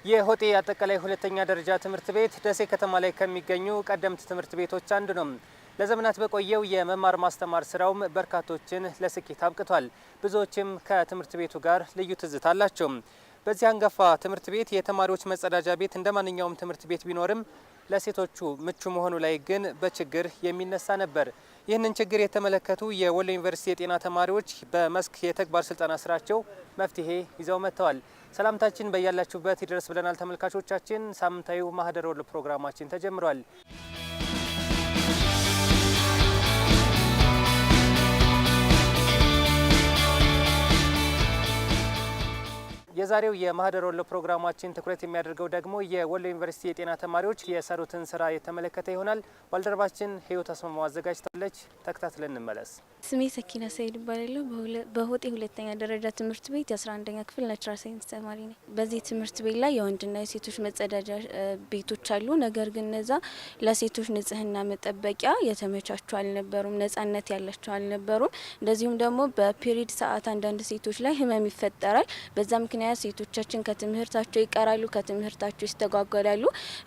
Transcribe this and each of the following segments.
የሆጤ አጠቃላይ ሁለተኛ ደረጃ ትምህርት ቤት ደሴ ከተማ ላይ ከሚገኙ ቀደምት ትምህርት ቤቶች አንዱ ነው። ለዘመናት በቆየው የመማር ማስተማር ስራውም በርካቶችን ለስኬት አብቅቷል። ብዙዎችም ከትምህርት ቤቱ ጋር ልዩ ትዝታ አላቸው። በዚህ አንጋፋ ትምህርት ቤት የተማሪዎች መጸዳጃ ቤት እንደማንኛውም ትምህርት ቤት ቢኖርም ለሴቶቹ ምቹ መሆኑ ላይ ግን በችግር የሚነሳ ነበር። ይህንን ችግር የተመለከቱ የወሎ ዩኒቨርሲቲ የጤና ተማሪዎች በመስክ የተግባር ስልጠና ስራቸው መፍትሄ ይዘው መጥተዋል። ሰላምታችን በያላችሁበት ይድረስ ብለናል ተመልካቾቻችን። ሳምንታዊው ማህደር ወሎ ፕሮግራማችን ተጀምሯል። የዛሬው የማህደር ወሎ ፕሮግራማችን ትኩረት የሚያደርገው ደግሞ የወሎ ዩኒቨርሲቲ የጤና ተማሪዎች የሰሩትን ስራ የተመለከተ ይሆናል። ባልደረባችን ህይወት አስማማው አዘጋጅታለች። ተከታትለን እንመለስ። ስሜ ሰኪና ሰይድ እባላለሁ። በሆጤ ሁለተኛ ደረጃ ትምህርት ቤት የ11ኛ ክፍል ናቹራል ሳይንስ ተማሪ ነኝ። በዚህ ትምህርት ቤት ላይ የወንድና የሴቶች መጸዳጃ ቤቶች አሉ። ነገር ግን እነዛ ለሴቶች ንጽህና መጠበቂያ የተመቻቹ አልነበሩም፣ ነጻነት ያላቸው አልነበሩም። እንደዚሁም ደግሞ በፒሪድ ሰዓት አንዳንድ ሴቶች ላይ ህመም ይፈጠራል። በዛ ምክንያት ሴቶቻችን ከትምህርታቸው ይቀራሉ፣ ከትምህርታቸው ይስተጓጎላሉ።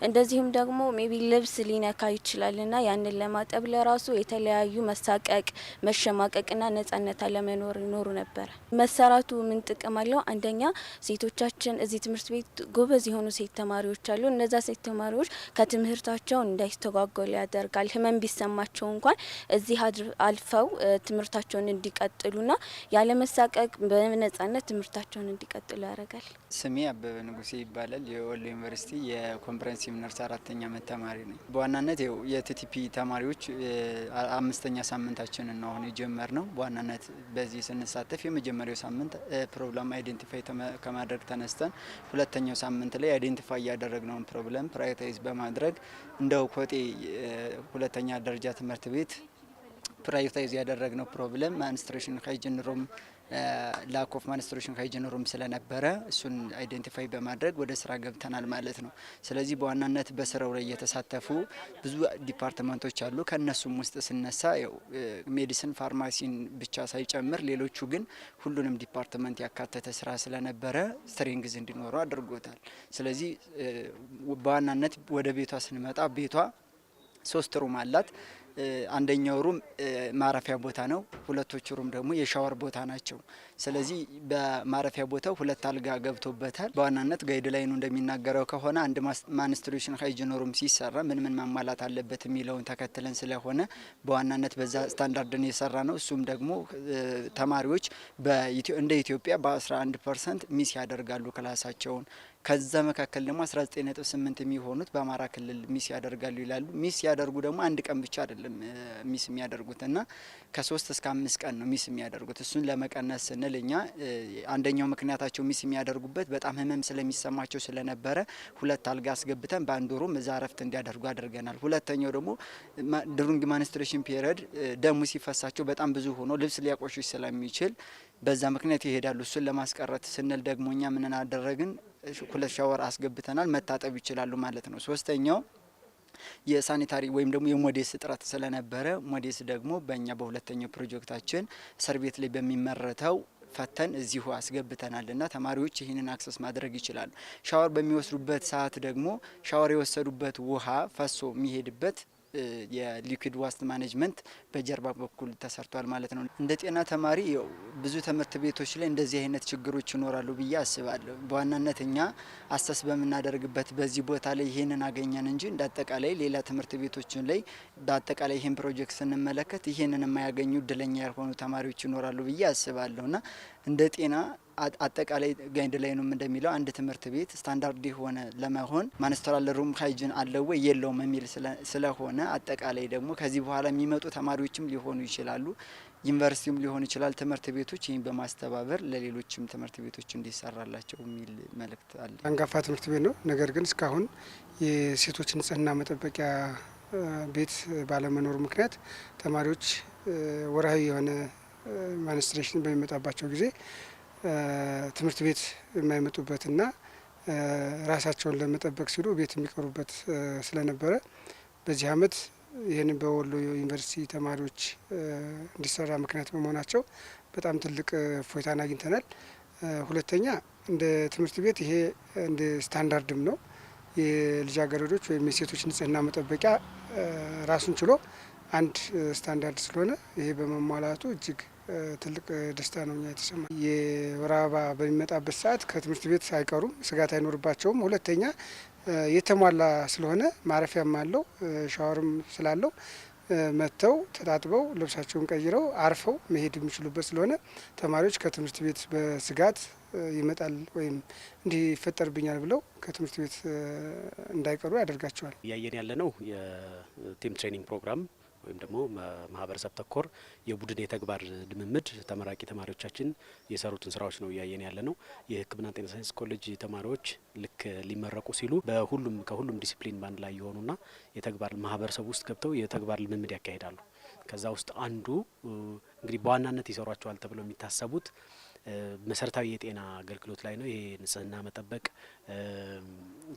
እንደዚሁም ደግሞ ሜቢ ልብስ ሊነካ ይችላልና ያንን ለማጠብ ለራሱ የተለያዩ መሳቀቅ፣ መሸማቀቅና ነጻነት አለመኖር ይኖሩ ነበር። መሰራቱ ምን ጥቅም አለው? አንደኛ ሴቶቻችን እዚህ ትምህርት ቤት ጎበዝ የሆኑ ሴት ተማሪዎች አሉ። እነዛ ሴት ተማሪዎች ከትምህርታቸው እንዳይስተጓጎሉ ያደርጋል። ህመም ቢሰማቸው እንኳን እዚህ አልፈው ትምህርታቸውን እንዲቀጥሉና ያለመሳቀቅ በነጻነት ትምህርታቸውን እንዲቀጥሉ ያደርጋል። ስሜ አበበ ንጉሴ ይባላል። የወሎ ዩኒቨርሲቲ የኮምፕሬሄንሲቭ ነርስ 4ኛ ዓመት ተማሪ ነኝ። በዋናነት የቲቲፒ ተማሪዎች 5ኛ ሳምንታችንን ነው አሁን የጀመርነው። በዋናነት በዚህ ስንሳተፍ የመጀመሪያው ሳምንት ፕሮብለም አይዴንቲፋይ ከማድረግ ተነስተን ሁለተኛው ሳምንት ላይ አይዴንቲፋይ ያደረግነውን ፕሮብለም ፕራዮሪታይዝ በማድረግ እንደው ሆጤ ሁለተኛ ደረጃ ትምህርት ቤት ፕራዮሪታይዝ ያደረግነው ፕሮብለም ማንስትሬሽን ሃይጂን ሩም ላክ ኦፍ ማንስትሬሽን ሃይጂን ሩም ስለነበረ እሱን አይዴንቲፋይ በማድረግ ወደ ስራ ገብተናል ማለት ነው። ስለዚህ በዋናነት በስራው ላይ የተሳተፉ ብዙ ዲፓርትመንቶች አሉ። ከነሱም ውስጥ ስነሳ ሜዲሲን፣ ፋርማሲን ብቻ ሳይጨምር ሌሎቹ ግን ሁሉንም ዲፓርትመንት ያካተተ ስራ ስለነበረ ስትሪንግዝ እንዲኖረው አድርጎታል። ስለዚህ በዋናነት ወደ ቤቷ ስንመጣ ቤቷ 3 ሩም አላት። አንደኛው ሩም ማረፊያ ቦታ ነው። ሁለቶቹ ሩም ደግሞ የሻወር ቦታ ናቸው። ስለዚህ በማረፊያ ቦታው 2 አልጋ ገብቶበታል። በዋናነት ጋይድ ላይኑ እንደሚናገረው ከሆነ አንድ ማንስትሬሽን ሃይጂን ሩም ሲሰራ ምን ማሟላት አለበት የሚለውን ተከትለን ስለሆነ በዋናነት በዛ ስታንዳርድን የሰራ ነው። እሱም ደግሞ ተማሪዎች እንደ ኢትዮጵያ በ11% ሚስ ያደርጋሉ ክላሳቸውን። ከዛ መካከል ደግሞ 19.8 የሚሆኑት በአማራ ክልል ሚስ ያደርጋሉ ይላሉ። ሚስ ያደርጉ ደግሞ አንድ ቀን ብቻ አይደለም ሚስ የሚያደርጉት እና ከ3 እስከ 5 ቀን ነው ሚስ የሚያደርጉት። እሱን ለመቀነስ ስንል እኛ አንደኛው ምክንያታቸው ሚስ የሚያደርጉበት በጣም ህመም ስለሚሰማቸው ስለነበረ 2 አልጋ አስገብተን በአንድ ሩም እዛ እረፍት እንዲያደርጉ አድርገናል። ሁለተኛው ደግሞ ዱሪንግ ማንስትሬሽን ፒሪየድ ደሙ ሲፈሳቸው በጣም ብዙ ሆኖ ልብስ ሊያቆሽሽ ስለሚችል በዛ ምክንያት ይሄዳሉ። እሱን ለማስቀረት ስንል ደግሞ እኛ ምን አደረግን? 2 ሻወር አስገብተናል። መታጠብ ይችላሉ ማለት ነው። ሶስተኛው የሳኒታሪ ወይም ደግሞ የሞዴስ እጥረት ስለነበረ ሞዴስ ደግሞ በእኛ በሁለተኛው ፕሮጀክታችን እስር ቤት ላይ በሚመረተው ፈተን እዚሁ አስገብተናልና ተማሪዎች ይህንን አክሰስ ማድረግ ይችላሉ። ሻወር በሚወስዱበት ሰዓት ደግሞ ሻወር የወሰዱበት ውሃ ፈሶ የሚሄድበት የሊኩዊድ ዋስት ማኔጅመንት በጀርባ በኩል ተሰርቷል ማለት ነው። እንደ ጤና ተማሪ ብዙ ትምህርት ቤቶች ላይ እንደዚህ አይነት ችግሮች ይኖራሉ ብዬ አስባለሁ። በዋናነት እኛ አሰስ በምናደርግበት በዚህ ቦታ ላይ ይሄንን አገኘን እንጂ እንዳጠቃላይ ሌላ ትምህርት ቤቶችን ላይ በአጠቃላይ ይሄን ፕሮጀክት ስንመለከት ይሄንን የማያገኙ እድለኛ ያልሆኑ ተማሪዎች ይኖራሉ ብዬ አስባለሁና እንደ ጤና አጠቃላይ ጋይድ ላይኑም እንደሚለው አንድ ትምህርት ቤት ስታንዳርድ የሆነ ለመሆን ማንስትራል ሩም ሃይጂን አለው ወይ የለውም የሚል ስለሆነ አጠቃላይ ደግሞ ከዚህ በኋላ የሚመጡ ተማሪዎችም ሊሆኑ ይችላሉ፣ ዩኒቨርሲቲም ሊሆን ይችላል። ትምህርት ቤቶች ይህን በማስተባበር ለሌሎችም ትምህርት ቤቶች እንዲሰራላቸው የሚል መልእክት አለ። አንጋፋ ትምህርት ቤት ነው። ነገር ግን እስካሁን የሴቶች ንጽህና መጠበቂያ ቤት ባለመኖሩ ምክንያት ተማሪዎች ወርሃዊ የሆነ ማንስትሬሽን በሚመጣባቸው ጊዜ ትምህርት ቤት የማይመጡበትና ራሳቸውን ለመጠበቅ ሲሉ ቤት የሚቀሩበት ስለነበረ በዚህ አመት ይህንን በወሎ ዩኒቨርሲቲ ተማሪዎች እንዲሰራ ምክንያት በመሆናቸው በጣም ትልቅ እፎይታን አግኝተናል። ሁለተኛ እንደ ትምህርት ቤት ይሄ እንደ ስታንዳርድም ነው። የልጃገረዶች ወይም የሴቶች ንጽህና መጠበቂያ ራሱን ችሎ አንድ ስታንዳርድ ስለሆነ ይሄ በመሟላቱ እጅግ ትልቅ ደስታ ነው የተሰማ። የወር አበባ በሚመጣበት ሰዓት ከትምህርት ቤት አይቀሩም፣ ስጋት አይኖርባቸውም። ሁለተኛ የተሟላ ስለሆነ ማረፊያም አለው፣ ሻወርም ስላለው መጥተው ተጣጥበው ልብሳቸውን ቀይረው አርፈው መሄድ የሚችሉበት ስለሆነ ተማሪዎች ከትምህርት ቤት በስጋት ይመጣል ወይም እንዲህ ይፈጠርብኛል ብለው ከትምህርት ቤት እንዳይቀሩ ያደርጋቸዋል። እያየን ያለነው የቲም ትሬኒንግ ፕሮግራም ወይም ደግሞ ማህበረሰብ ተኮር የቡድን የተግባር ልምምድ ተመራቂ ተማሪዎቻችን የሰሩትን ስራዎች ነው እያየን ያለነው። የሕክምና ጤና ሳይንስ ኮሌጅ ተማሪዎች ልክ ሊመረቁ ሲሉ ከሁሉም ዲሲፕሊን ባንድ ላይ የሆኑና የተግባር ማህበረሰብ ውስጥ ገብተው የተግባር ልምምድ ያካሂዳሉ። ከዛ ውስጥ አንዱ እንግዲህ በዋናነት ይሰሯቸዋል ተብለው የሚታሰቡት መሰረታዊ የጤና አገልግሎት ላይ ነው። ይሄ ንጽህና መጠበቅ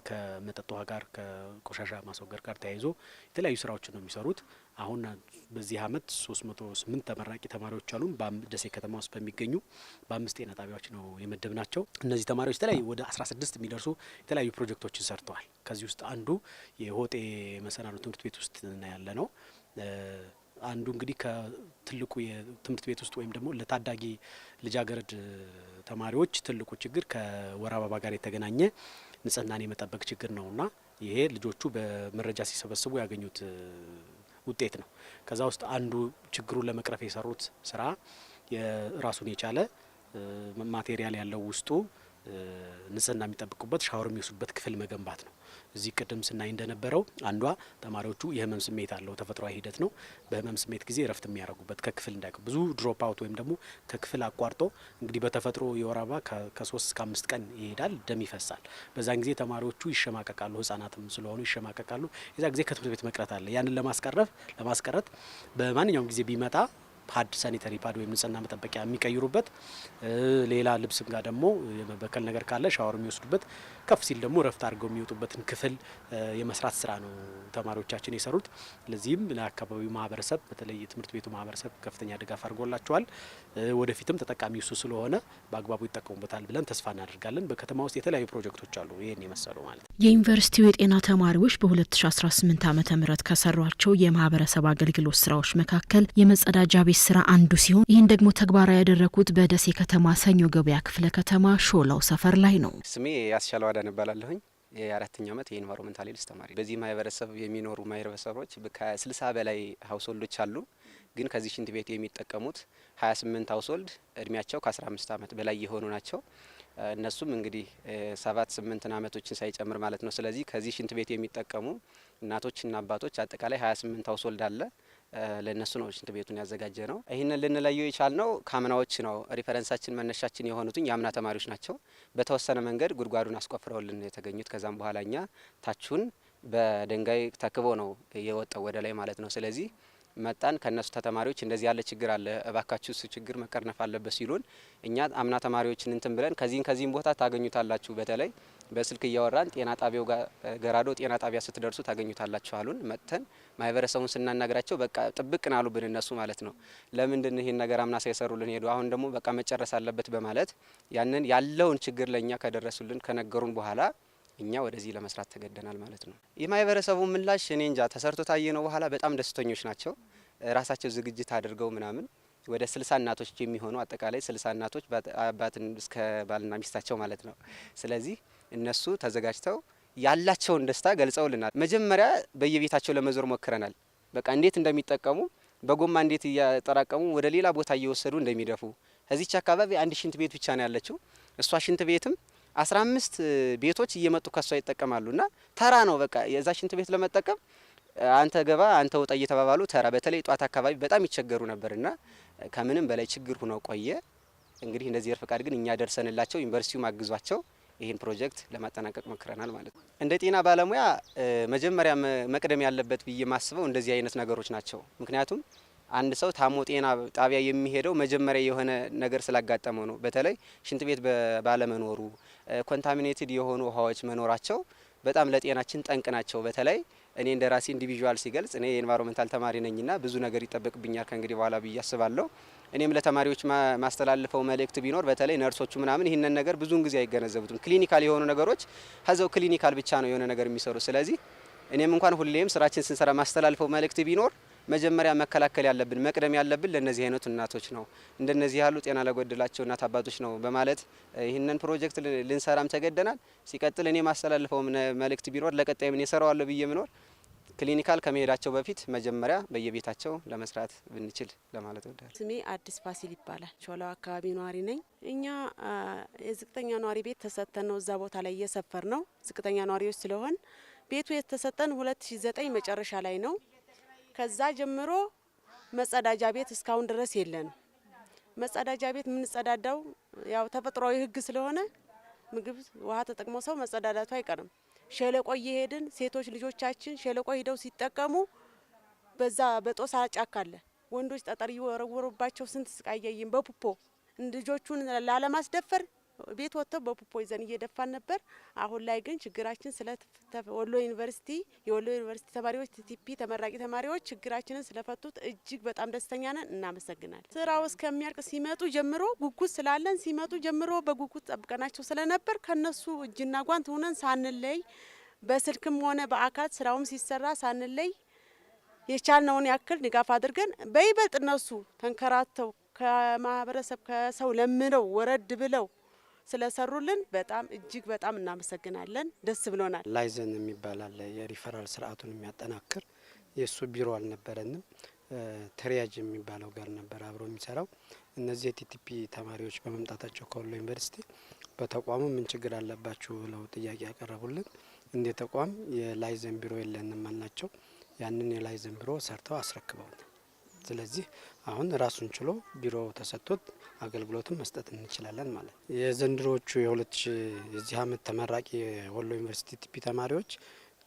ከመጠጥ ውሃ ጋር ከቆሻሻ ማስወገድ ጋር ተያይዞ የተለያዩ ስራዎችን ነው የሚሰሩት። አሁን በዚህ አመት 308 ተመራቂ ተማሪዎች አሉ። በደሴ ከተማ ውስጥ በሚገኙ በ5 ጤና ጣቢያዎች ነው የመደብናቸው። እነዚህ ተማሪዎች የተለያዩ ወደ 16 የሚደርሱ የተለያዩ ፕሮጀክቶችን ሰርተዋል። ከዚህ ውስጥ አንዱ የሆጤ መሰናዶ ትምህርት ቤት ውስጥ ያለ ነው። አንዱ እንግዲህ ከትልቁ የትምህርት ቤት ውስጥ ወይም ደግሞ ለታዳጊ ልጃገረድ ተማሪዎች ትልቁ ችግር ከወር አበባ ጋር የተገናኘ ንጽህናን የመጠበቅ ችግር ነውና ይሄ ልጆቹ በመረጃ ሲሰበስቡ ያገኙት ውጤት ነው። ከዛ ውስጥ አንዱ ችግሩን ለመቅረፍ የሰሩት ስራ የራሱን የቻለ ማቴሪያል ያለው ውስጡ ንጽህና የሚጠብቁበት ሻወር የሚወስዱበት ክፍል መገንባት ነው። እዚህ ቅድም ስናይ እንደነበረው አንዷ ተማሪዎቹ የህመም ስሜት አለው፣ ተፈጥሯዊ ሂደት ነው። በህመም ስሜት ጊዜ እረፍት የሚያደርጉበት ከክፍል እንዳይቀር ብዙ ድሮፕ አውት ወይም ደግሞ ከክፍል አቋርጦ እንግዲህ በተፈጥሮ የወር አበባ ከ3 እስከ 5 ቀን ይሄዳል፣ ደም ይፈሳል። በዛን ጊዜ ተማሪዎቹ ይሸማቀቃሉ፣ ህጻናትም ስለሆኑ ይሸማቀቃሉ። የዛ ጊዜ ከትምህርት ቤት መቅረት አለ። ያንን ለማስቀረት በማንኛውም ጊዜ ቢመጣ ፓድ ሳኒታሪ ፓድ ወይም ንጽህና መጠበቂያ የሚቀይሩበት ሌላ ልብስም ጋር ደግሞ የመበከል ነገር ካለ ሻወር የሚወስዱበት ከፍ ሲል ደግሞ ረፍት አድርገው የሚወጡበትን ክፍል የመስራት ስራ ነው ተማሪዎቻችን የሰሩት። ለዚህም ለአካባቢው ማህበረሰብ በተለይ የትምህርት ቤቱ ማህበረሰብ ከፍተኛ ድጋፍ አድርጎላቸዋል። ወደፊትም ተጠቃሚ እሱ ስለሆነ በአግባቡ ይጠቀሙበታል ብለን ተስፋ እናደርጋለን። በከተማ ውስጥ የተለያዩ ፕሮጀክቶች አሉ ይህን የመሰሉ ማለት ነው። የዩኒቨርሲቲው የጤና ተማሪዎች በ2018 ዓ.ም ከሰሯቸው የማህበረሰብ አገልግሎት ስራዎች መካከል የመጸዳጃ ቤት ስራ አንዱ ሲሆን ይህን ደግሞ ተግባራዊ ያደረኩት በደሴ ከተማ ሰኞ ገበያ ክፍለ ከተማ ሾላው ሰፈር ላይ ነው። ስሜ ያስቻለው አዳነ እባላለሁኝ። የ4ኛ ዓመት የኢንቫይሮንመንታል ሄልዝ ተማሪ። በዚህ ማህበረሰብ የሚኖሩ ማህበረሰቦች ከ60 በላይ ሀውስሆልዶች አሉ። ግን ከዚህ ሽንት ቤት የሚጠቀሙት 28 ሀውስሆልድ እድሜያቸው ከ15 ዓመት በላይ የሆኑ ናቸው። እነሱም እንግዲህ 7-8 ዓመቶችን ሳይጨምር ማለት ነው። ስለዚህ ከዚህ ሽንት ቤት የሚጠቀሙ እናቶችና አባቶች አጠቃላይ 28 ሀውስሆልድ አለ። ለነሱ ነው ሽንት ቤቱን ያዘጋጀ ነው። ይህንን ልንለየው የቻልነው ካምናዎች ነው። ሪፈረንሳችን መነሻችን የሆኑትን የአምና ተማሪዎች ናቸው። በተወሰነ መንገድ ጉድጓዱን አስቆፍረውልን የተገኙት። ከዛም በኋላ እኛ ታቹን በድንጋይ ተክቦ ነው የወጣው ወደ ላይ ማለት ነው። ስለዚህ መጣን ከነሱ ተማሪዎች እንደዚህ ያለ ችግር አለ፣ እባካችሁ እሱ ችግር መቀረፍ አለበት ሲሉን እኛ አምና ተማሪዎችን እንትን ብለን ከዚህም ቦታ ታገኙታላችሁ፣ በተለይ በስልክ እያወራን ጤና ጣቢያው ጋር ገራዶ ጤና ጣቢያ ስትደርሱ ታገኙታላችሁ አሉን። መጥተን ማህበረሰቡን ስናናግራቸው በቃ ጥብቅን አሉብን እነሱ ማለት ነው። ለምንድን ይሄን ነገር አምና ሳይሰሩልን ሄዱ? አሁን ደግሞ በቃ መጨረስ አለበት በማለት ያንን ያለውን ችግር ለኛ ከደረሱልን ከነገሩን በኋላ እኛ ወደዚህ ለመስራት ተገደናል ማለት ነው። የማህበረሰቡ ምላሽ እኔ እንጃ ተሰርቶ ታየ ነው። በኋላ በጣም ደስተኞች ናቸው። ራሳቸው ዝግጅት አድርገው ምናምን ወደ 60 እናቶች የሚሆኑ አጠቃላይ 60 እናቶች አባትን እስከ ባልና ሚስታቸው ማለት ነው። ስለዚህ እነሱ ተዘጋጅተው ያላቸውን ደስታ ገልጸውልናል። መጀመሪያ በየቤታቸው ለመዞር ሞክረናል። በቃ እንዴት እንደሚጠቀሙ በጎማ እንዴት እያጠራቀሙ ወደ ሌላ ቦታ እየወሰዱ እንደሚደፉ። እዚች አካባቢ አንድ ሽንት ቤት ብቻ ነው ያለችው። እሷ ሽንት ቤትም 15 ቤቶች እየመጡ ከሷ ይጠቀማሉና ተራ ነው። በቃ የዛ ሽንት ቤት ለመጠቀም አንተ ገባ አንተ ወጣ እየተባባሉ ተራ። በተለይ ጧት አካባቢ በጣም ይቸገሩ ነበርና ከምንም በላይ ችግር ሆኖ ቆየ። እንግዲህ እንደዚህ ፈቃድ ግን እኛ ደርሰንላቸው ዩኒቨርሲቲው ማግዟቸው ይህን ፕሮጀክት ለማጠናቀቅ ሞክረናል ማለት ነው። እንደ ጤና ባለሙያ መጀመሪያ መቅደም ያለበት ብዬ ማስበው እንደዚህ አይነት ነገሮች ናቸው። ምክንያቱም አንድ ሰው ታሞ ጤና ጣቢያ የሚሄደው መጀመሪያ የሆነ ነገር ስላጋጠመው ነው። በተለይ ሽንት ቤት ባለመኖሩ ኮንታሚኔትድ የሆኑ ውሃዎች መኖራቸው በጣም ለጤናችን ጠንቅ ናቸው። በተለይ እኔ እንደራሴ ኢንዲቪጁዋል ሲገልጽ እኔ የኤንቫይሮንመንታል ተማሪ ነኝና ብዙ ነገር ይጠበቅብኛል ከእንግዲህ በኋላ ብዬ አስባለሁ። እኔም ለተማሪዎች ማስተላልፈው መልእክት ቢኖር በተለይ ነርሶቹ ምናምን ይህንን ነገር ብዙውን ጊዜ አይገነዘቡትም። ክሊኒካል የሆኑ ነገሮች ሀዘው ክሊኒካል ብቻ ነው የሆነ ነገር የሚሰሩ። ስለዚህ እኔም እንኳን ሁሌም ስራችን ስንሰራ ማስተላልፈው መልእክት ቢኖር መጀመሪያ መከላከል ያለብን መቅደም ያለብን ለነዚህ አይነት እናቶች ነው፣ እንደነዚህ ያሉ ጤና ለጎደላቸው እናት አባቶች ነው በማለት ይህንን ፕሮጀክት ልንሰራም ተገደናል። ሲቀጥል እኔ ማስተላልፈው መልእክት ቢኖር ለቀጣይ ምን ይሰራዋል ብዬ ምኖር ክሊኒካል ከመሄዳቸው በፊት መጀመሪያ በየቤታቸው ለመስራት ብንችል ለማለት ወዳል። ስሜ አዲስ ፋሲል ይባላል። ሾላው አካባቢ ነዋሪ ነኝ። እኛ የዝቅተኛ ነዋሪ ቤት ተሰጥተን ነው እዛ ቦታ ላይ እየሰፈር ነው። ዝቅተኛ ነዋሪዎች ስለሆን ቤቱ የተሰጠን 2009 መጨረሻ ላይ ነው። ከዛ ጀምሮ መጸዳጃ ቤት እስካሁን ድረስ የለንም። መጸዳጃ ቤት የምንጸዳዳው ያው ተፈጥሯዊ ሕግ ስለሆነ ምግብ ውሃ ተጠቅሞ ሰው መጸዳዳቱ አይቀርም። ሸለቆ እየሄድን ሴቶች ልጆቻችን ሸለቆ ሄደው ሲጠቀሙ በዛ በጦሳ ጫካ አለ ወንዶች ጠጠር እየወረወሩባቸው ስንት ስቃየይን በፑፖ ልጆቹን ላለማስደፈር ቤት ወጥተው በፑፖ ይዘን እየደፋን ነበር። አሁን ላይ ግን ችግራችን ስለ ወሎ ዩኒቨርሲቲ የወሎ ዩኒቨርሲቲ ተማሪዎች ቲቲፒ ተመራቂ ተማሪዎች ችግራችንን ስለፈቱት እጅግ በጣም ደስተኛ ነን። እናመሰግናለን። ስራው እስከሚያልቅ ሲመጡ ጀምሮ ጉጉት ስላለን ሲመጡ ጀምሮ በጉጉት ጠብቀናቸው ስለነበር ከነሱ እጅና ጓንት ሆነን ሳንለይ በስልክም ሆነ በአካል ስራውም ሲሰራ ሳንለይ የቻልነውን ያክል ድጋፍ አድርገን በይበልጥ እነሱ ተንከራተው ከማህበረሰብ ከሰው ለምነው ወረድ ብለው ስለሰሩልን በጣም እጅግ በጣም እናመሰግናለን። ደስ ብሎናል። ላይዘን የሚባል አለ የሪፈራል ስርዓቱን የሚያጠናክር የሱ ቢሮ አልነበረንም። ትሪያጅ የሚባለው ጋር ነበር አብሮ የሚሰራው። እነዚህ የቲቲፒ ተማሪዎች በመምጣታቸው ከወሎ ዩኒቨርሲቲ በተቋሙ ምን ችግር አለባችሁ ብለው ጥያቄ ያቀረቡልን። እንደ ተቋም የላይዘን ቢሮ የለንም አልናቸው። ያንን የላይዘን ቢሮ ሰርተው አስረክበውናል። ስለዚህ አሁን ራሱን ችሎ ቢሮ ተሰጥቶት አገልግሎትን መስጠት እንችላለን ማለት ነው። የዘንድሮቹ የዚህ አመት ተመራቂ የወሎ ዩኒቨርሲቲ ቲፒ ተማሪዎች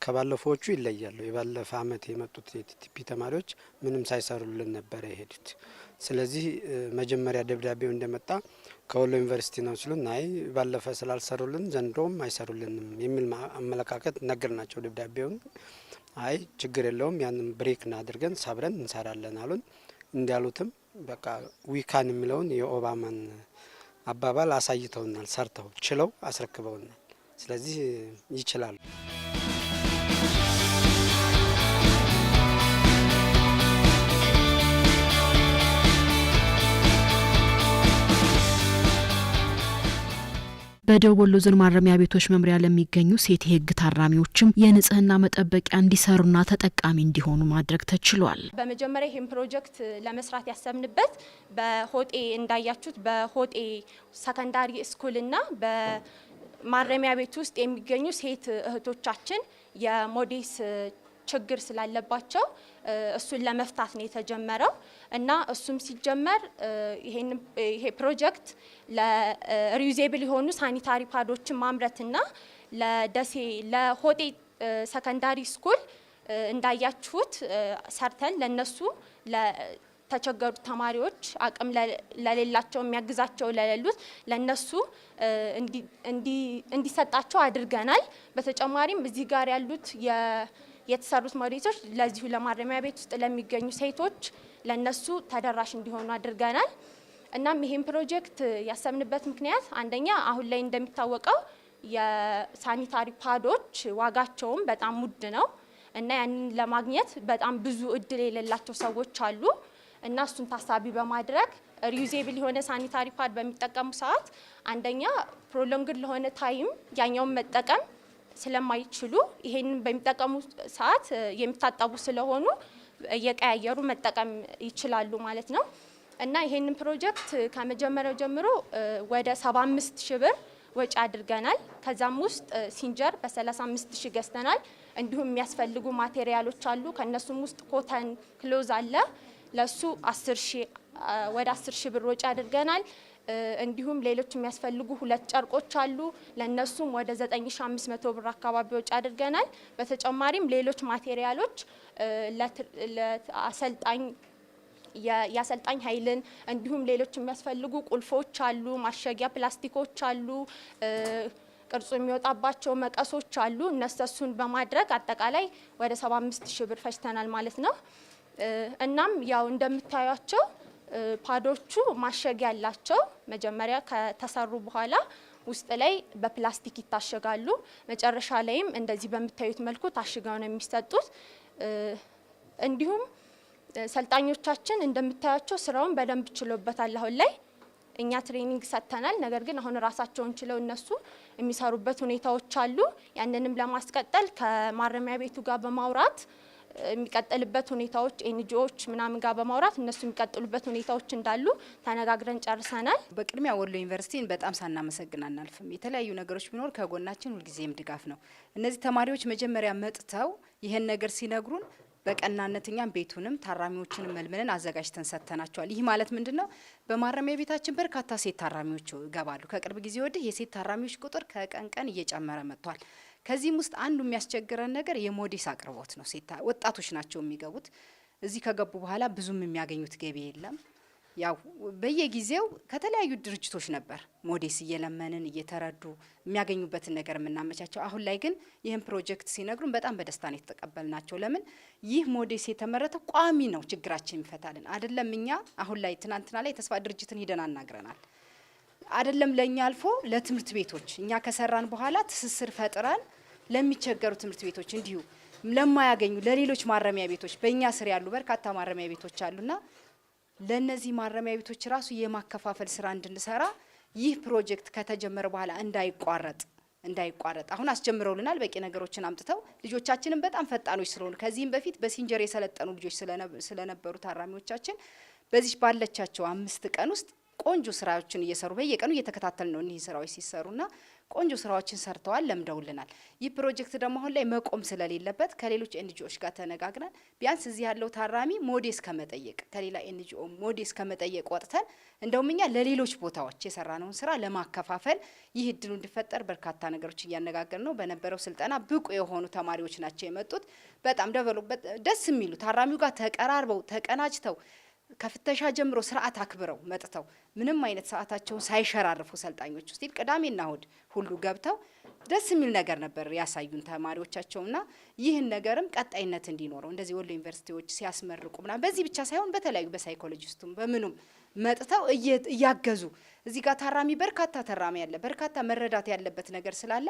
ከባለፈዎቹ ይለያሉ። የባለፈ አመት የመጡት የቲፒ ተማሪዎች ምንም ሳይሰሩልን ነበር የሄዱት። ስለዚህ መጀመሪያ ደብዳቤው እንደመጣ ከወሎ ዩኒቨርሲቲ ነው ሲሉ ናይ ባለፈ ስላልሰሩልን ዘንድሮም አይሰሩልንም የሚል አመለካከት ነገርናቸው። ደብዳቤውን አይ ችግር የለውም ያንን ብሬክ አድርገን ሰብረን እንሰራለን አሉን። እንዲያሉትም በቃ ዊካን የሚለውን የኦባማን አባባል አሳይተውናል። ሰርተው ችለው አስረክበውናል። ስለዚህ ይችላሉ። በደቡብ ወሎ ዞን ማረሚያ ቤቶች መምሪያ ለሚገኙ ሴት የህግ ታራሚዎችም የንጽህና መጠበቂያ እንዲሰሩና ተጠቃሚ እንዲሆኑ ማድረግ ተችሏል። በመጀመሪያ ይህን ፕሮጀክት ለመስራት ያሰብንበት በሆጤ እንዳያችሁት በሆጤ ሰከንዳሪ ስኩልና በማረሚያ ቤት ውስጥ የሚገኙ ሴት እህቶቻችን የሞዴስ ችግር ስላለባቸው እሱን ለመፍታት ነው የተጀመረው እና እሱም ሲጀመር ይሄ ፕሮጀክት ለሪዩዜብል የሆኑ ሳኒታሪ ፓዶችን ማምረትና ለደሴ ለሆጤ ሰከንዳሪ ስኩል እንዳያችሁት ሰርተን ለነሱ ለተቸገሩ ተማሪዎች አቅም ለሌላቸው የሚያግዛቸው ለሌሉት ለነሱ እንዲሰጣቸው አድርገናል። በተጨማሪም እዚህ ጋር ያሉት የተሰሩት ሞዴሶች ለዚሁ ለማረሚያ ቤት ውስጥ ለሚገኙ ሴቶች ለነሱ ተደራሽ እንዲሆኑ አድርገናል። እናም ይህን ፕሮጀክት ያሰብንበት ምክንያት አንደኛ አሁን ላይ እንደሚታወቀው የሳኒታሪ ፓዶች ዋጋቸውም በጣም ውድ ነው እና ያንን ለማግኘት በጣም ብዙ እድል የሌላቸው ሰዎች አሉ እና እሱን ታሳቢ በማድረግ ሪዩዜብል የሆነ ሳኒታሪ ፓድ በሚጠቀሙ ሰዓት አንደኛ ፕሮሎንግድ ለሆነ ታይም ያኛውን መጠቀም ስለማይችሉ ይሄንን በሚጠቀሙ ሰዓት የሚታጠቡ ስለሆኑ እየቀያየሩ መጠቀም ይችላሉ ማለት ነው እና ይሄንን ፕሮጀክት ከመጀመሪያው ጀምሮ ወደ 75,000 ብር ወጪ አድርገናል። ከዛም ውስጥ ሲንጀር በ35,000 ገዝተናል። እንዲሁም የሚያስፈልጉ ማቴሪያሎች አሉ። ከነሱም ውስጥ ኮተን ክሎዝ አለ። ለሱ ወደ 10,000 ብር ወጪ አድርገናል። እንዲሁም ሌሎች የሚያስፈልጉ 2 ጨርቆች አሉ። ለነሱም ወደ 9500 ብር አካባቢ ወጪ አድርገናል። በተጨማሪም ሌሎች ማቴሪያሎች ለአሰልጣኝ የአሰልጣኝ ኃይልን እንዲሁም ሌሎች የሚያስፈልጉ ቁልፎች አሉ፣ ማሸጊያ ፕላስቲኮች አሉ፣ ቅርጹ የሚወጣባቸው መቀሶች አሉ። እነሱን በማድረግ አጠቃላይ ወደ 75000 ብር ፈጅተናል ማለት ነው። እናም ያው እንደምታዩቸው ፓዶቹ ማሸጊያ ያላቸው መጀመሪያ ከተሰሩ በኋላ ውስጥ ላይ በፕላስቲክ ይታሸጋሉ። መጨረሻ ላይም እንደዚህ በምታዩት መልኩ ታሽገው ነው የሚሰጡት። እንዲሁም ሰልጣኞቻችን እንደምታያቸው ስራውን በደንብ ችሎበታል። አሁን ላይ እኛ ትሬኒንግ ሰጥተናል። ነገር ግን አሁን ራሳቸውን ችለው እነሱ የሚሰሩበት ሁኔታዎች አሉ። ያንንም ለማስቀጠል ከማረሚያ ቤቱ ጋር በማውራት የሚቀጥልበት ሁኔታዎች ኤንጂኦዎች ምናምን ጋር በማውራት እነሱ የሚቀጥሉበት ሁኔታዎች እንዳሉ ተነጋግረን ጨርሰናል። በቅድሚያ ወሎ ዩኒቨርሲቲን በጣም ሳናመሰግን አናልፍም። የተለያዩ ነገሮች ቢኖር ከጎናችን ሁልጊዜም ድጋፍ ነው። እነዚህ ተማሪዎች መጀመሪያ መጥተው ይሄን ነገር ሲነግሩን በቀናነት እኛም ቤቱንም ታራሚዎችንም መልመለን አዘጋጅተን ሰጥተናቸዋል። ይህ ማለት ምንድነው? በማረሚያ ቤታችን በርካታ ሴት ታራሚዎች ይገባሉ። ከቅርብ ጊዜ ወዲህ የሴት ታራሚዎች ቁጥር ከቀን ቀን እየጨመረ መጥቷል። ከዚህም ውስጥ አንዱ የሚያስቸግረን ነገር የሞዴስ አቅርቦት ነው። ሴት ወጣቶች ናቸው የሚገቡት። እዚህ ከገቡ በኋላ ብዙም የሚያገኙት ገቢ የለም። ያው በየጊዜው ከተለያዩ ድርጅቶች ነበር ሞዴስ እየለመንን እየተረዱ የሚያገኙበትን ነገር የምናመቻቸው። አሁን ላይ ግን ይህን ፕሮጀክት ሲነግሩን በጣም በደስታ ነው የተቀበልናቸው። ለምን ይህ ሞዴስ የተመረተ ቋሚ ነው፣ ችግራችን ይፈታልን አይደለም። እኛ አሁን ላይ ትናንትና ላይ ተስፋ ድርጅትን ሂደን አናግረናል። አይደለም ለኛ አልፎ ለትምህርት ቤቶች እኛ ከሰራን በኋላ ትስስር ፈጥረን ለሚቸገሩ ትምህርት ቤቶች እንዲሁ ለማያገኙ ለሌሎች ማረሚያ ቤቶች በእኛ ስር ያሉ በርካታ ማረሚያ ቤቶች አሉና ለነዚህ ማረሚያ ቤቶች ራሱ የማከፋፈል ስራ እንድንሰራ ይህ ፕሮጀክት ከተጀመረ በኋላ እንዳይቋረጥ አሁን አስጀምረውልናል። በቂ ነገሮችን አምጥተው ልጆቻችንን በጣም ፈጣኖች ስለሆኑ ከዚህም በፊት በሲንጀር የሰለጠኑ ልጆች ስለነበሩ ታራሚዎቻችን በዚህ ባለቻቸው 5 ቀን ውስጥ ቆንጆ ስራዎችን እየሰሩ በየቀኑ እየተከታተል ነው። እነዚህ ስራዎች ሲሰሩና ቆንጆ ስራዎችን ሰርተዋል፣ ለምደውልናል። ይህ ፕሮጀክት ደግሞ አሁን ላይ መቆም ስለሌለበት ከሌሎች ኤንጂኦዎች ጋር ተነጋግረን ቢያንስ እዚህ ያለው ታራሚ ሞዴስ ከመጠየቅ ከሌላ ኤንጂኦ ሞዴስ ከመጠየቅ ወጥተን እንደውም እኛ ለሌሎች ቦታዎች የሰራነውን ስራ ለማከፋፈል ይህ እድሉ እንዲፈጠር በርካታ ነገሮች እያነጋገር ነው። በነበረው ስልጠና ብቁ የሆኑ ተማሪዎች ናቸው የመጡት። በጣም ደስ የሚሉ ታራሚው ጋር ተቀራርበው ተቀናጅተው ከፍተሻ ጀምሮ ስርዓት አክብረው መጥተው ምንም አይነት ሰዓታቸውን ሳይሸራርፉ ሰልጣኞች ውስጥ ቅዳሜና እሁድ ሁሉ ገብተው ደስ የሚል ነገር ነበር ያሳዩን ተማሪዎቻቸውና ይህን ነገርም ቀጣይነት እንዲኖረው እንደዚህ ወሎ ዩኒቨርሲቲዎች ሲያስመርቁ ምናምን በዚህ ብቻ ሳይሆን በተለያዩ በሳይኮሎጂስቱም በምኑም መጥተው እያገዙ እዚህ ጋር ታራሚ በርካታ ተራሚ ያለ በርካታ መረዳት ያለበት ነገር ስላለ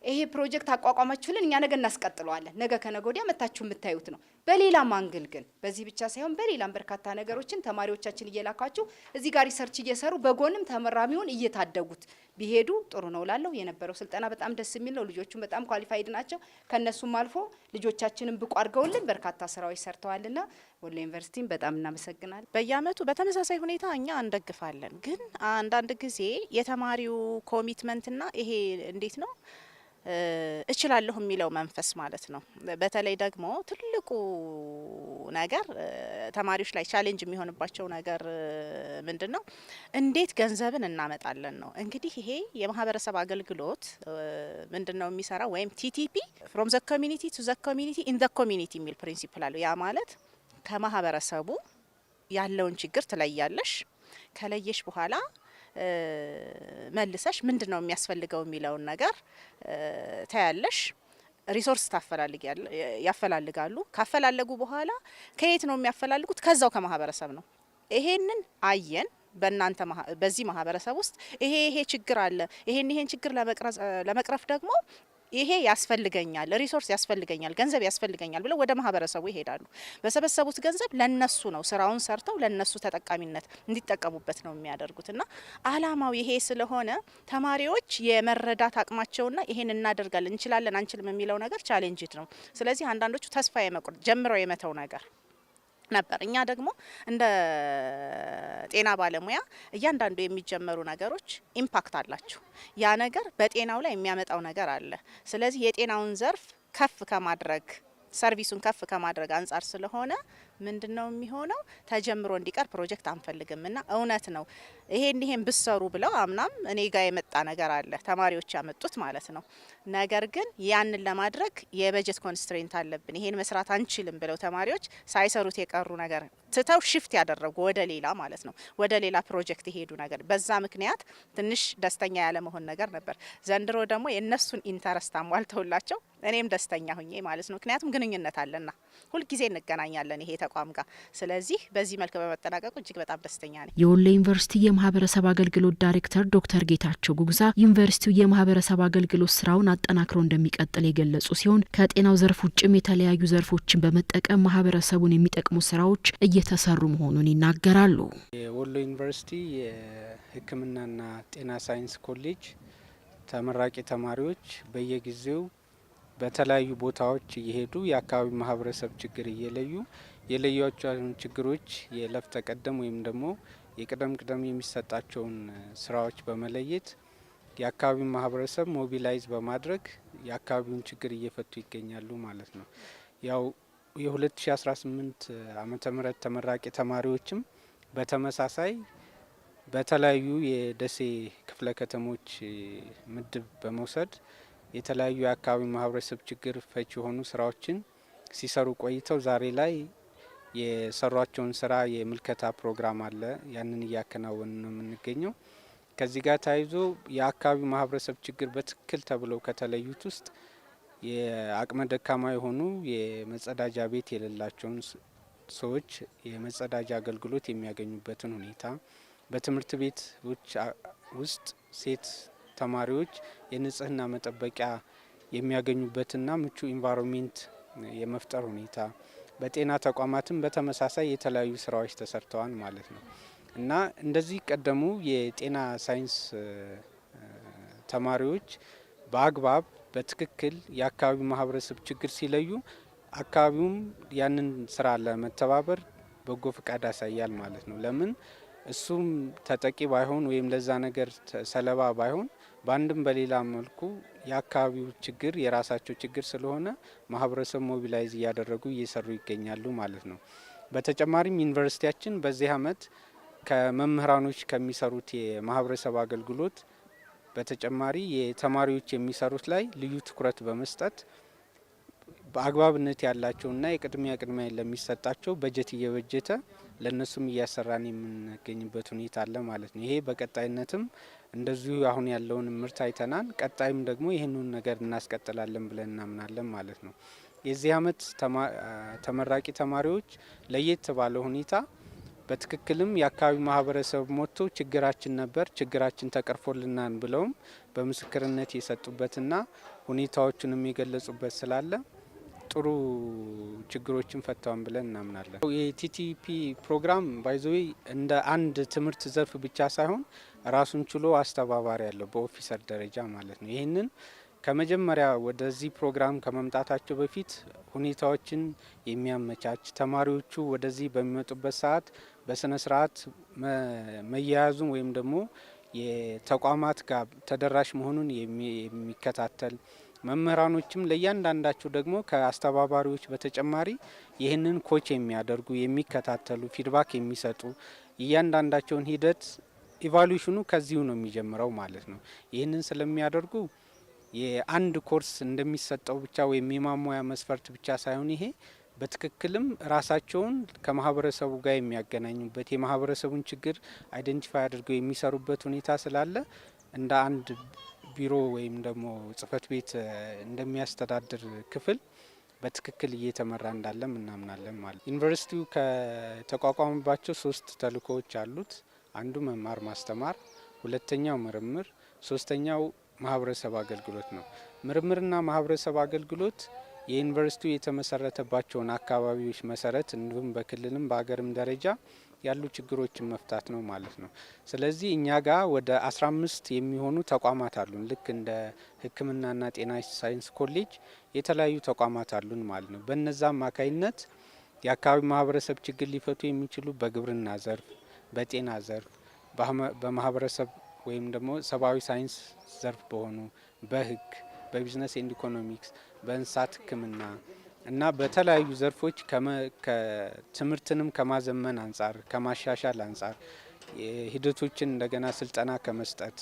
ይሄ ፕሮጀክት አቋቋማችሁልን እኛ ነገ እናስቀጥለዋለን። ነገ ከነገ ወዲያ መታችሁ የምታዩት ነው። በሌላ ማንግል ግን በዚህ ብቻ ሳይሆን በሌላም በርካታ ነገሮችን ተማሪዎቻችን እየላካችሁ እዚህ ጋር ሪሰርች እየሰሩ በጎንም ተመራሚውን እየታደጉት ቢሄዱ ጥሩ ነው ላለው የነበረው ስልጠና በጣም ደስ የሚል ነው። ልጆቹም በጣም ኳሊፋይድ ናቸው። ከነሱም አልፎ ልጆቻችንን ብቁ አድርገውልን በርካታ ስራዎች ሰርተዋልና ወሎ ዩኒቨርሲቲን በጣም እናመሰግናለን። በየአመቱ በተመሳሳይ ሁኔታ እኛ እንደግፋለን። ግን አንዳንድ ጊዜ የተማሪው ኮሚትመንትና ይሄ እንዴት ነው እችላለሁ የሚለው መንፈስ ማለት ነው። በተለይ ደግሞ ትልቁ ነገር ተማሪዎች ላይ ቻሌንጅ የሚሆንባቸው ነገር ምንድነው? እንዴት ገንዘብን እናመጣለን ነው። እንግዲህ ይሄ የማህበረሰብ አገልግሎት ምንድነው የሚሰራው ወይም ቲቲፒ from the community to the community in the community የሚል ፕሪንሲፕል አለው። ያ ማለት ከማህበረሰቡ ያለውን ችግር ትለያለሽ። ከለየሽ በኋላ መልሰሽ ምንድነው የሚያስፈልገው የሚለውን ነገር ታያለሽ። ሪሶርስ ያፈላልጋሉ። ካፈላለጉ በኋላ ከየት ነው የሚያፈላልጉት? ከዛው ከማህበረሰብ ነው። ይሄንን አየን። በእናንተ በዚህ ማህበረሰብ ውስጥ ይሄ ችግር አለ። ይሄን ችግር ለመቅረፍ ደግሞ ይሄ ያስፈልገኛል፣ ሪሶርስ ያስፈልገኛል፣ ገንዘብ ያስፈልገኛል ብለው ወደ ማህበረሰቡ ይሄዳሉ። በሰበሰቡት ገንዘብ ለነሱ ነው ስራውን ሰርተው ለነሱ ተጠቃሚነት እንዲጠቀሙበት ነው የሚያደርጉትና አላማው ይሄ ስለሆነ ተማሪዎች የመረዳት አቅማቸውና ይሄን እናደርጋለን እንችላለን አንችልም የሚለው ነገር ቻሌንጅ ነው። ስለዚህ አንዳንዶቹ ተስፋ የመቁረጥ ጀምረው የመተው ነገር ነበር። እኛ ደግሞ እንደ ጤና ባለሙያ እያንዳንዱ የሚጀመሩ ነገሮች ኢምፓክት አላቸው። ያ ነገር በጤናው ላይ የሚያመጣው ነገር አለ። ስለዚህ የጤናውን ዘርፍ ከፍ ከማድረግ ሰርቪሱን ከፍ ከማድረግ አንጻር ስለሆነ ምንድነው የሚሆነው? ተጀምሮ እንዲቀር ፕሮጀክት አንፈልግም እና እውነት ነው ይሄን ብሰሩ ብለው አምናም እኔ ጋር የመጣ ነገር አለ፣ ተማሪዎች ያመጡት ማለት ነው። ነገር ግን ያንን ለማድረግ የበጀት ኮንስትሬንት አለብን፣ ይሄን መስራት አንችልም ብለው ተማሪዎች ሳይሰሩት የቀሩ ነገር ትተው ሽፍት ያደረጉ ወደ ሌላ ማለት ነው፣ ወደ ሌላ ፕሮጀክት የሄዱ ነገር፣ በዛ ምክንያት ትንሽ ደስተኛ ያለ መሆን ነገር ነበር። ዘንድሮ ደግሞ የእነሱን ኢንተረስት አሟልተውላቸው እኔም ደስተኛ ሁኜ ማለት ነው። ምክንያቱም ግንኙነት አለና ሁልጊዜ እንገናኛለን ይሄ ተቋም ጋር። ስለዚህ በዚህ መልክ በመጠናቀቁ እጅግ በጣም ደስተኛ ነኝ። የወሎ ዩኒቨርሲቲ የማህበረሰብ አገልግሎት ዳይሬክተር ዶክተር ጌታቸው ጉግዛ ዩኒቨርሲቲው የማህበረሰብ አገልግሎት ስራውን አጠናክሮ እንደሚቀጥል የገለጹ ሲሆን ከጤናው ዘርፍ ውጭም የተለያዩ ዘርፎችን በመጠቀም ማህበረሰቡን የሚጠቅሙ ስራዎች እየተሰሩ መሆኑን ይናገራሉ። የወሎ ዩኒቨርሲቲ የሕክምናና ጤና ሳይንስ ኮሌጅ ተመራቂ ተማሪዎች በየጊዜው በተለያዩ ቦታዎች እየሄዱ የአካባቢ ማህበረሰብ ችግር እየለዩ የለያቸውን ችግሮች የለፍ ተቀደም ወይም ደግሞ የቅደም ቅደም የሚሰጣቸውን ስራዎች በመለየት የአካባቢ ማህበረሰብ ሞቢላይዝ በማድረግ የአካባቢውን ችግር እየፈቱ ይገኛሉ ማለት ነው። ያው የ2018 ዓመተ ምህረት ተመራቂ ተማሪዎችም በተመሳሳይ በተለያዩ የደሴ ክፍለ ከተሞች ምድብ በመውሰድ የተለያዩ የአካባቢ ማህበረሰብ ችግር ፈች የሆኑ ስራዎችን ሲሰሩ ቆይተው ዛሬ ላይ የሰሯቸውን ስራ የምልከታ ፕሮግራም አለ። ያንን እያከናወን ነው የምንገኘው። ከዚህ ጋር ተያይዞ የአካባቢ ማህበረሰብ ችግር በትክክል ተብለው ከተለዩት ውስጥ የአቅመ ደካማ የሆኑ የመጸዳጃ ቤት የሌላቸውን ሰዎች የመጸዳጃ አገልግሎት የሚያገኙበትን ሁኔታ፣ በትምህርት ቤቶች ውስጥ ሴት ተማሪዎች የንጽህና መጠበቂያ የሚያገኙበትና ምቹ ኢንቫይሮንሜንት የመፍጠር ሁኔታ፣ በጤና ተቋማትም በተመሳሳይ የተለያዩ ስራዎች ተሰርተዋል ማለት ነው እና እንደዚህ ቀደሙ የጤና ሳይንስ ተማሪዎች በአግባብ በትክክል የአካባቢ ማህበረሰብ ችግር ሲለዩ አካባቢውም ያንን ስራ ለመተባበር በጎ ፍቃድ ያሳያል ማለት ነው። ለምን እሱም ተጠቂ ባይሆን ወይም ለዛ ነገር ሰለባ ባይሆን በአንድም በሌላ መልኩ የአካባቢው ችግር የራሳቸው ችግር ስለሆነ ማህበረሰብ ሞቢላይዝ እያደረጉ እየሰሩ ይገኛሉ ማለት ነው። በተጨማሪም ዩኒቨርሲቲያችን በዚህ አመት ከመምህራኖች ከሚሰሩት የማህበረሰብ አገልግሎት በተጨማሪ የተማሪዎች የሚሰሩት ላይ ልዩ ትኩረት በመስጠት በአግባብነት ያላቸውና የቅድሚያ ለሚሰጣቸው በጀት እየበጀተ ለነሱም እያሰራን የምንገኝበት ሁኔታ አለ ማለት ነው። ይሄ በቀጣይነትም እንደዚሁ አሁን ያለውን ምርት አይተናል። ቀጣይም ደግሞ ይህንን ነገር እናስቀጥላለን ብለን እናምናለን ማለት ነው። የዚህ አመት ተመራቂ ተማሪዎች ለየት ባለ ሁኔታ በትክክልም የአካባቢ ማህበረሰብ ሞቶ ችግራችን ነበር፣ ችግራችን ተቀርፎልናል ብለውም በምስክርነት የሰጡበትና ሁኔታዎቹንም የገለጹበት ስላለ ጥሩ ችግሮችን ፈተዋን ብለን እናምናለን። የቲቲፒ ፕሮግራም ባይዘዌ እንደ አንድ ትምህርት ዘርፍ ብቻ ሳይሆን ራሱን ችሎ አስተባባሪ ያለው በኦፊሰር ደረጃ ማለት ነው። ይህንን ከመጀመሪያ ወደዚህ ፕሮግራም ከመምጣታቸው በፊት ሁኔታዎችን የሚያመቻች ተማሪዎቹ ወደዚህ በሚመጡበት ሰዓት በስነ ስርዓት መያያዙን ወይም ደግሞ የተቋማት ጋር ተደራሽ መሆኑን የሚከታተል መምህራኖችም ለእያንዳንዳቸው ደግሞ ከአስተባባሪዎች በተጨማሪ ይህንን ኮች የሚያደርጉ የሚከታተሉ ፊድባክ የሚሰጡ እያንዳንዳቸውን ሂደት ኢቫሉዌሽኑ ከዚሁ ነው የሚጀምረው ማለት ነው። ይህንን ስለሚያደርጉ የአንድ ኮርስ እንደሚሰጠው ብቻ ወይም የማሟያ መስፈርት ብቻ ሳይሆን ይሄ በትክክልም ራሳቸውን ከማህበረሰቡ ጋር የሚያገናኙበት የማህበረሰቡን ችግር አይደንቲፋይ አድርገው የሚሰሩበት ሁኔታ ስላለ እንደ አንድ ቢሮ ወይም ደግሞ ጽህፈት ቤት እንደሚያስተዳድር ክፍል በትክክል እየተመራ እንዳለም እናምናለን ማለት። ዩኒቨርሲቲው ከተቋቋመባቸው 3 ተልእኮዎች አሉት። አንዱ መማር ማስተማር፣ ሁለተኛው ምርምር፣ ሶስተኛው ማህበረሰብ አገልግሎት ነው። ምርምርና ማህበረሰብ አገልግሎት የዩኒቨርሲቲው የተመሰረተባቸውን አካባቢዎች መሰረት እንዲሁም በክልልም በሀገርም ደረጃ ያሉ ችግሮችን መፍታት ነው ማለት ነው። ስለዚህ እኛ ጋር ወደ 15 የሚሆኑ ተቋማት አሉን። ልክ እንደ ሕክምናና ጤና ሳይንስ ኮሌጅ የተለያዩ ተቋማት አሉን ማለት ነው። በነዛ አማካይነት የአካባቢ ማህበረሰብ ችግር ሊፈቱ የሚችሉ በግብርና ዘርፍ፣ በጤና ዘርፍ፣ በማህበረሰብ ወይም ደግሞ ሰብአዊ ሳይንስ ዘርፍ በሆኑ በህግ፣ በቢዝነስ ኤንድ ኢኮኖሚክስ፣ በእንስሳት ሕክምና፣ እና በተለያዩ ዘርፎች ከትምህርትንም ከማዘመን አንጻር ከማሻሻል አንጻር ሂደቶችን እንደገና ስልጠና ከመስጠት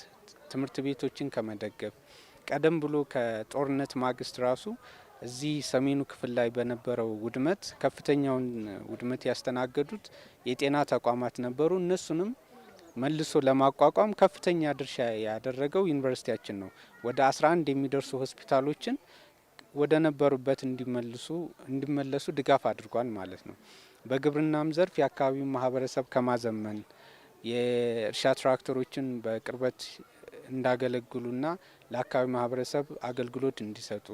ትምህርት ቤቶችን ከመደገፍ ቀደም ብሎ ከጦርነት ማግስት ራሱ እዚህ ሰሜኑ ክፍል ላይ በነበረው ውድመት ከፍተኛውን ውድመት ያስተናገዱት የጤና ተቋማት ነበሩ። እነሱንም መልሶ ለማቋቋም ከፍተኛ ድርሻ ያደረገው ዩኒቨርሲቲያችን ነው። ወደ 11 የሚደርሱ ሆስፒታሎችን ወደ ነበሩበት እንዲመለሱ ድጋፍ አድርጓል ማለት ነው። በግብርናም ዘርፍ የአካባቢው ማህበረሰብ ከማዘመን የእርሻ ትራክተሮችን በቅርበት እንዳገለግሉና ለአካባቢ ማህበረሰብ አገልግሎት እንዲሰጡ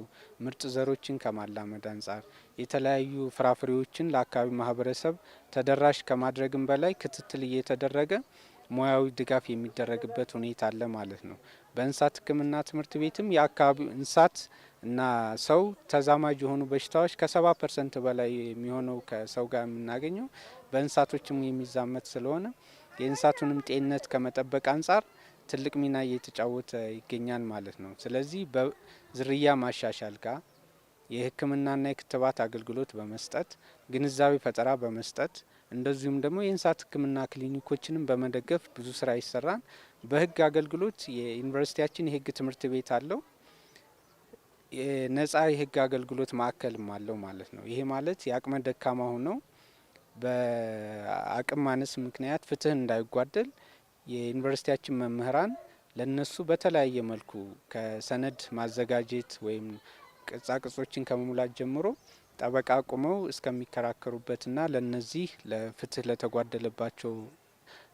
ምርጥ ዘሮችን ከማላመድ አንጻር የተለያዩ ፍራፍሬዎችን ለአካባቢ ማህበረሰብ ተደራሽ ከማድረግም በላይ ክትትል እየተደረገ ሙያዊ ድጋፍ የሚደረግበት ሁኔታ አለ ማለት ነው። በእንስሳት ሕክምና ትምህርት ቤትም የአካባቢው እንስሳት እና ሰው ተዛማጅ የሆኑ በሽታዎች ከ70% በላይ የሚሆነው ከሰው ጋር የምናገኘው በእንስሳቶችም የሚዛመት ስለሆነ የእንስሳቱንም ጤንነት ከመጠበቅ አንጻር ትልቅ ሚና እየተጫወተ ይገኛል ማለት ነው። ስለዚህ በዝርያ ማሻሻል ጋር የሕክምናና የክትባት አገልግሎት በመስጠት ግንዛቤ ፈጠራ በመስጠት እንደዚሁም ደግሞ የእንስሳት ሕክምና ክሊኒኮችንም በመደገፍ ብዙ ስራ ይሰራል። በህግ አገልግሎት የዩኒቨርሲቲያችን የህግ ትምህርት ቤት አለው። የነጻ የህግ አገልግሎት ማዕከልም አለው ማለት ነው። ይሄ ማለት የአቅመ ደካማ ሆነው በአቅም ማነስ ምክንያት ፍትህ እንዳይጓደል የዩኒቨርሲቲያችን መምህራን ለነሱ በተለያየ መልኩ ከሰነድ ማዘጋጀት ወይም ቅጻቅጾችን ከመሙላት ጀምሮ ጠበቃ ቆመው እስከሚከራከሩበትና ለነዚህ ለፍትህ ለተጓደለባቸው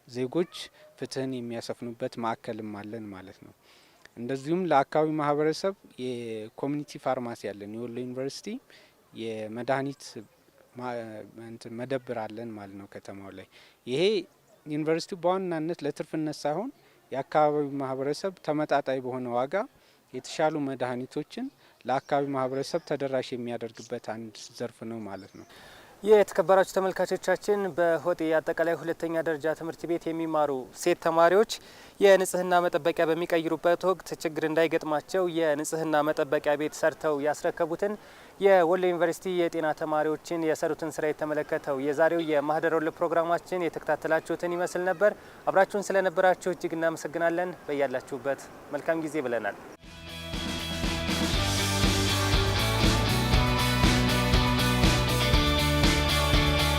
ዜጎች ፍትህን የሚያሰፍኑበት ማዕከልም አለን ማለት ነው። እንደዚሁም ለአካባቢ ማህበረሰብ የኮሚኒቲ ፋርማሲ አለን። የወሎ ዩኒቨርሲቲ የመድኃኒት መደብር አለን ማለት ነው ከተማው ላይ። ይሄ ዩኒቨርሲቲው በዋናነት ለትርፍነት ሳይሆን የአካባቢው ማህበረሰብ ተመጣጣኝ በሆነ ዋጋ የተሻሉ መድኃኒቶችን ለአካባቢ ማህበረሰብ ተደራሽ የሚያደርግበት አንድ ዘርፍ ነው ማለት ነው። የተከበራችሁ ተመልካቾቻችን በሆጤ አጠቃላይ ሁለተኛ ደረጃ ትምህርት ቤት የሚማሩ ሴት ተማሪዎች የንጽህና መጠበቂያ በሚቀይሩበት ወቅት ችግር እንዳይገጥማቸው የንጽህና መጠበቂያ ቤት ሰርተው ያስረከቡትን የወሎ ዩኒቨርሲቲ የጤና ተማሪዎችን የሰሩትን ስራ የተመለከተው የዛሬው የማህደር ወሎ ፕሮግራማችን የተከታተላችሁትን ይመስል ነበር። አብራችሁን ስለነበራችሁ እጅግ እናመሰግናለን። በያላችሁበት መልካም ጊዜ ብለናል።